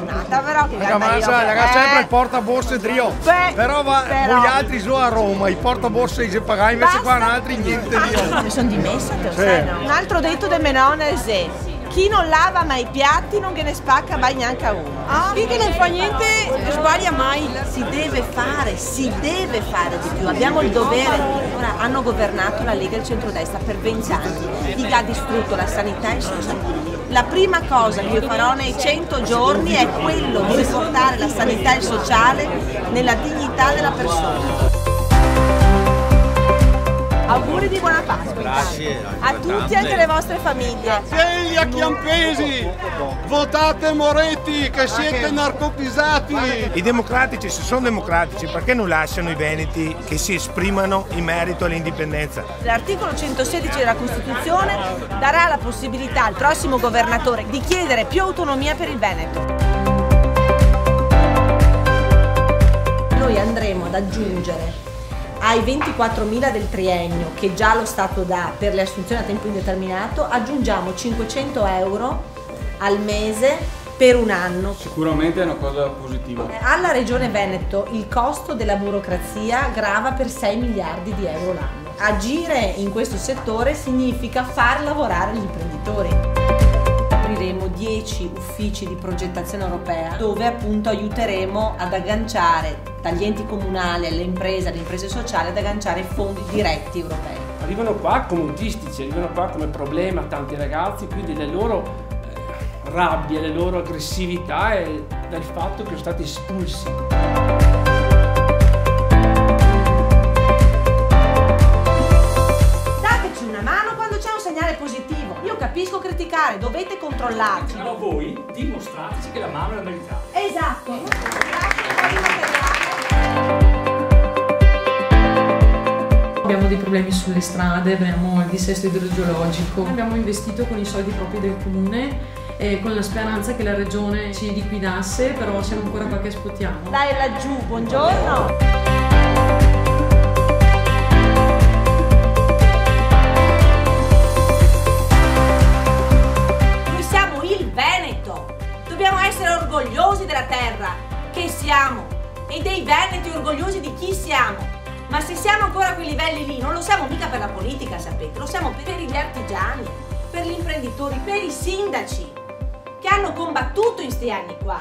giornata, però che sempre il portaborse trio. Però voi altri sono a Roma, i portaborse si pagano, invece qua un altri niente. Mi sono dimessa, un altro detto del Menone è chi non lava mai i piatti non che ne spacca mai neanche a uno. Chi che non fa niente sbaglia mai. Si deve fare di più, abbiamo il dovere. Ora hanno governato la Lega e il centrodestra per 20 anni, chi ha distrutto la sanità e il sociale. La prima cosa che io farò nei 100 giorni è quello di riportare la sanità e il sociale nella dignità della persona. Auguri di buona Pasqua. Grazie a tutti, anche alle vostre famiglie. Ehi a Chiampesi, votate Moretti che siete narcotizzati. I democratici, se sono democratici, perché non lasciano i veneti che si esprimano in merito all'indipendenza? L'articolo 116 della Costituzione darà la possibilità al prossimo governatore di chiedere più autonomia per il Veneto. Noi andremo ad aggiungere ai 24.000 del triennio che già lo Stato dà per le assunzioni a tempo indeterminato, aggiungiamo 500 euro al mese per un anno. Sicuramente è una cosa positiva. Alla Regione Veneto il costo della burocrazia grava per 6 miliardi di euro l'anno. Agire in questo settore significa far lavorare gli imprenditori. Apriremo 10 uffici di progettazione europea dove appunto aiuteremo ad agganciare dagli enti comunali alle imprese sociali, ad agganciare fondi diretti europei. Arrivano qua come autistici, arrivano qua come problema tanti ragazzi, quindi le loro rabbie, le loro aggressività è dal fatto che sono stati espulsi. Dateci una mano quando c'è un segnale positivo. Io capisco criticare, dovete controllarci. Però voi dimostrateci che la mano è la verità. Esatto. Grazie. Abbiamo dei problemi sulle strade, abbiamo il dissesto idrogeologico. Abbiamo investito con i soldi propri del comune con la speranza che la regione ci liquidasse, però siamo ancora qua che aspettiamo. Dai laggiù, buongiorno! Noi siamo il Veneto, dobbiamo essere orgogliosi della terra che siamo e dei veneti orgogliosi di chi siamo. Ma se siamo ancora a quei livelli lì, non lo siamo mica per la politica, sapete, lo siamo per gli artigiani, per gli imprenditori, per i sindaci che hanno combattuto in questi anni qua.